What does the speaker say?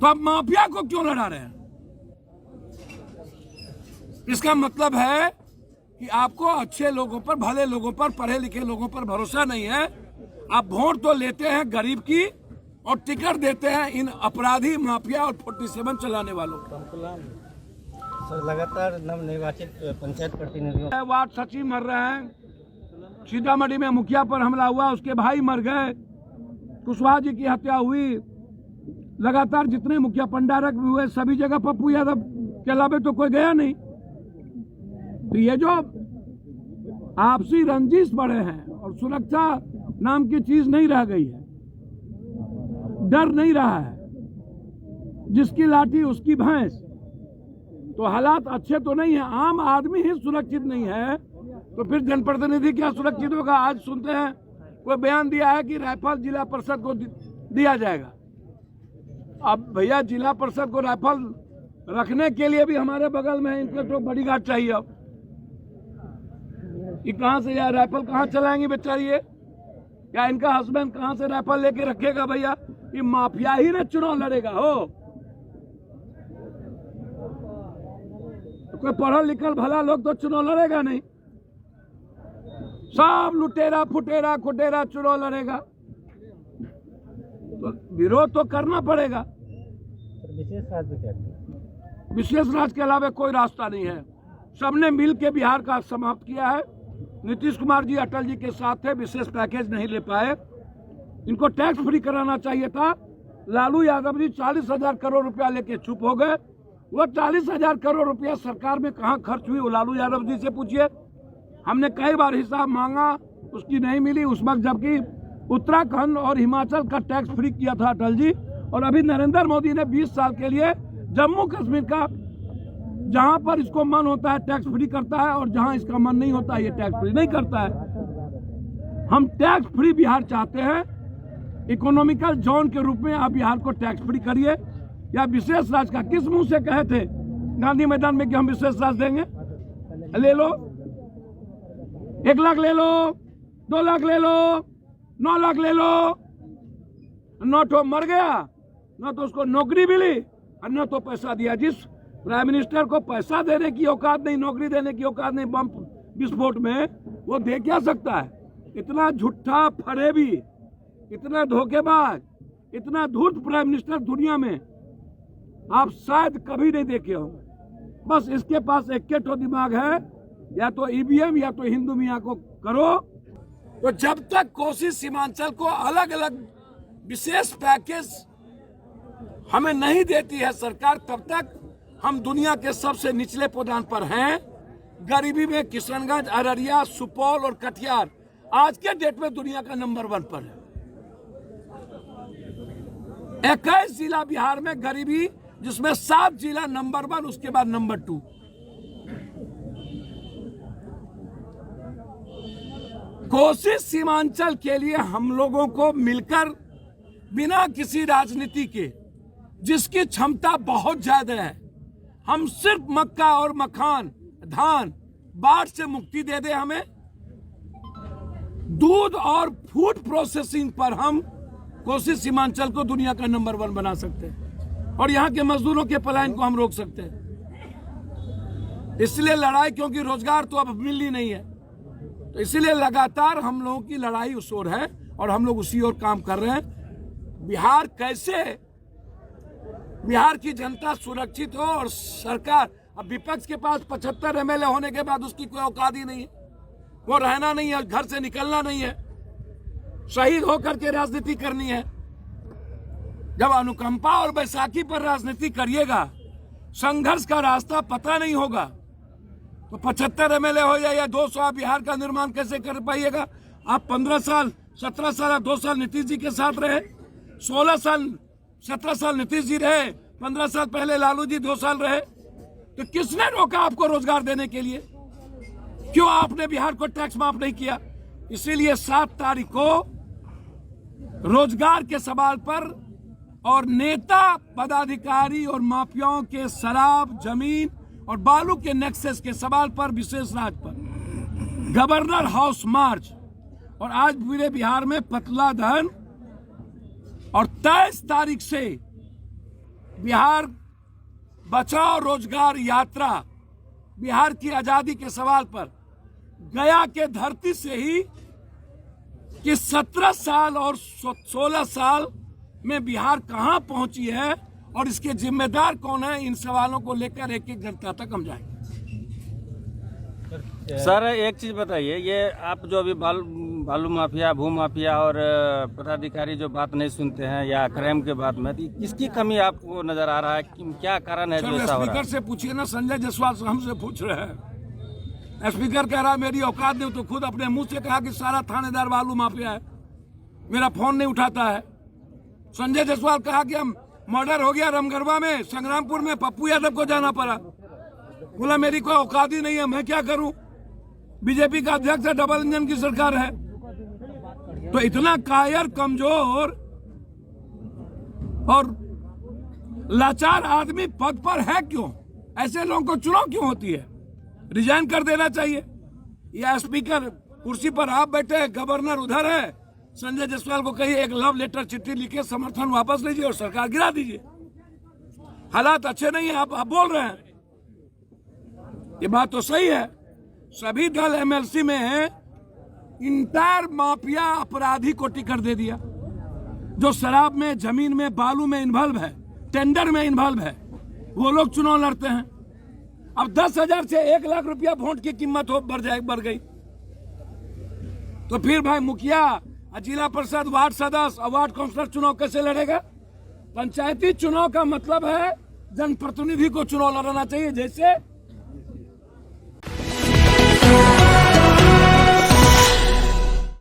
तो आप माफिया को क्यों लड़ा रहे हैं? इसका मतलब है कि आपको अच्छे लोगों पर, भले लोगों पर, पढ़े लिखे लोगों पर भरोसा नहीं है। आप वोट तो लेते हैं गरीब की और टिकट देते हैं इन अपराधी, माफिया और 47 चलाने वालों को। सर, लगातार नवनिर्वाचित पंचायत प्रतिनिधियों वार्ड सचिव मर रहे हैं, सीतामढ़ी में मुखिया पर हमला हुआ, उसके भाई मर गए, कुशवाहा जी की हत्या हुई, लगातार जितने मुखिया पंडारक भी हुए सभी जगह पप्पू यादव के अलावा तो कोई गया नहीं। तो ये जो आपसी रंजिश बढ़े हैं और सुरक्षा नाम की चीज नहीं रह गई है, डर नहीं रहा है, जिसकी लाठी उसकी भैंस, तो हालात अच्छे तो नहीं है। आम आदमी ही सुरक्षित नहीं है तो फिर जनप्रतिनिधि क्या सुरक्षित होगा? आज सुनते हैं कोई बयान दिया है कि राइफल जिला परिषद को दिया जाएगा। अब भैया जिला परिषद को राइफल रखने के लिए भी हमारे बगल में इनके तो बॉडीगार्ड चाहिए। अब ये कहाँ से यार राइफल कहाँ चलाएंगे बेचारी? या इनका हस्बैंड कहाँ से राइफल लेके रखेगा? भैया ये माफिया ही ना चुनाव लड़ेगा हो। तो कोई पढ़ा लिखल भला लोग तो चुनाव लड़ेगा नहीं, सब लुटेरा फुटेरा खुटेरा चुनाव लड़ेगा। तो विरोध तो करना पड़ेगा। विशेष राज्य क्या है? विशेष राज्य के अलावा कोई रास्ता नहीं है। सबने मिल के बिहार का समाप्त किया है। नीतीश कुमार जी अटल जी के साथ थे, विशेष पैकेज नहीं ले पाए। इनको टैक्स फ्री कराना चाहिए था। लालू यादव जी 40,000 करोड़ रुपया लेके चुप हो गए। वो 40,000 करोड़ रुपया सरकार में कहाँ खर्च हुई वो लालू यादव जी से पूछिए। हमने कई बार हिसाब मांगा, उसकी नहीं मिली उस वक्त, जबकि उत्तराखंड और हिमाचल का टैक्स फ्री किया था अटल जी। और अभी नरेंद्र मोदी ने 20 साल के लिए जम्मू कश्मीर का, जहां पर इसको मन होता है टैक्स फ्री करता है और जहां इसका मन नहीं होता है ये टैक्स फ्री नहीं करता है। हम टैक्स फ्री बिहार चाहते हैं। इकोनॉमिकल जोन के रूप में आप बिहार को टैक्स फ्री करिए। या विशेष राज्य का किस मुंह से कहे थे गांधी मैदान में कि हम विशेष राज्य देंगे? ले लो, 1 लाख ले लो, 2 लाख ले लो, 9 लाख ले लो। न तो मर गया, न तो उसको नौकरी मिली और न तो पैसा दिया। जिस प्राइम मिनिस्टर को पैसा देने की औकात नहीं, नौकरी देने की औकात नहीं बम विस्फोट में, वो दे क्या सकता है? इतना झूठा फरेबी, इतना धोखेबाज, इतना धूर्त प्राइम मिनिस्टर दुनिया में आप शायद कभी नहीं देखे हो। बस इसके पास एक ठो दिमाग है, या तो ईवीएम या तो हिंदू मियाँ को करो। तो जब तक कोसी सीमांचल को अलग अलग विशेष पैकेज हमें नहीं देती है सरकार, तब तक हम दुनिया के सबसे निचले पदान पर हैं। गरीबी में किशनगंज, अररिया, सुपौल और कटिहार आज के डेट में दुनिया का नंबर 1 पर है। 21 जिला बिहार में गरीबी, जिसमें 7 जिला नंबर 1, उसके बाद नंबर 2। कोसी सीमांचल के लिए हम लोगों को मिलकर, बिना किसी राजनीति के, जिसकी क्षमता बहुत ज्यादा है, हम सिर्फ मक्का और मखान, धान, बाढ़ से मुक्ति दे दे हमें। दूध और फूड प्रोसेसिंग पर हम कोसी सीमांचल को दुनिया का नंबर 1 बना सकते हैं और यहाँ के मजदूरों के पलायन को हम रोक सकते हैं। इसलिए लड़ाई, क्योंकि रोजगार तो अब मिल ही नहीं है, तो इसीलिए लगातार हम लोगों की लड़ाई उस ओर है और हम लोग उसी ओर काम कर रहे हैं। बिहार कैसे, बिहार की जनता सुरक्षित हो और सरकार, अब विपक्ष के पास 75 एमएलए होने के बाद उसकी कोई औकात ही नहीं है। वो रहना नहीं है, घर से निकलना नहीं है, शहीद होकर के राजनीति करनी है। जब अनुकंपा और बैसाखी पर राजनीति करिएगा, संघर्ष का रास्ता पता नहीं होगा, तो 75 एमएलए हो जाए या 200, आप बिहार का निर्माण कैसे कर पाइएगा? आप 15 साल, 17 साल, 2 साल नीतीश जी के साथ रहे, 16 साल, 17 साल नीतीश जी रहे, 15 साल पहले लालू जी 2 साल रहे। तो किसने रोका आपको रोजगार देने के लिए? क्यों आपने बिहार को टैक्स माफ नहीं किया? इसीलिए 7 तारीख को रोजगार के सवाल पर और नेता, पदाधिकारी और माफियाओं के शराब, जमीन और बालू के नेक्सस के सवाल पर विशेष राज्य पर गवर्नर हाउस मार्च, और आज पूरे बिहार में पतला दहन, और 23 तारीख से बिहार बचाओ रोजगार यात्रा, बिहार की आजादी के सवाल पर गया के धरती से ही कि 17 साल और 16 साल में बिहार कहां पहुंची है और इसके जिम्मेदार कौन है, इन सवालों को लेकर एक एक जनता तक हम जाएंगे। सर एक चीज बताइए, ये आप जो अभी बालू माफिया, भू माफिया और पदाधिकारी जो बात नहीं सुनते हैं या क्राइम के बात में, तो किसकी कमी आपको नजर आ रहा है? क्या कारण है जो ऐसा हो रहा है? स्पीकर से पूछिए ना, संजय जायसवाल से हमसे पूछ रहे हैं। स्पीकर कह रहा है मेरी औकात नहीं, तो खुद अपने मुंह से कहा कि सारा थानेदार बालू माफिया है, मेरा फोन नहीं उठाता है। संजय जायसवाल कहा कि हम मर्डर हो गया रामगढ़वा में, संग्रामपुर में पप्पू यादव को जाना पड़ा, बोला मेरी कोई औकात ही नहीं है, मैं क्या करूं, बीजेपी का अध्यक्ष है, डबल इंजन की सरकार है। तो इतना कायर, कमजोर और लाचार आदमी पद पर है क्यों? ऐसे लोगों को चुनाव क्यों होती है? रिजाइन कर देना चाहिए। या स्पीकर कुर्सी पर आप बैठे हैं, गवर्नर उधर है, संजय जायसवाल को कहिए एक लव लेटर चिट्ठी लिखे समर्थन वापस लीजिए और सरकार गिरा दीजिए। हालात अच्छे नहीं है, आप बोल रहे हैं, ये बात तो सही है। सभी दल एमएलसी में है, इंटायर माफिया अपराधी को टिकट दे दिया, जो शराब में, जमीन में, बालू में इन्वॉल्व है, टेंडर में इन्वॉल्व है, वो लोग चुनाव लड़ते हैं। अब 10,000 से 1 लाख रुपया वोट की कीमत बढ़ गई, तो फिर भाई मुखिया, जिला परिषद, वार्ड सदस्य और वार्ड काउंसलर चुनाव कैसे लड़ेगा? पंचायती चुनाव का मतलब है जनप्रतिनिधि को चुनाव लड़ना चाहिए, जैसे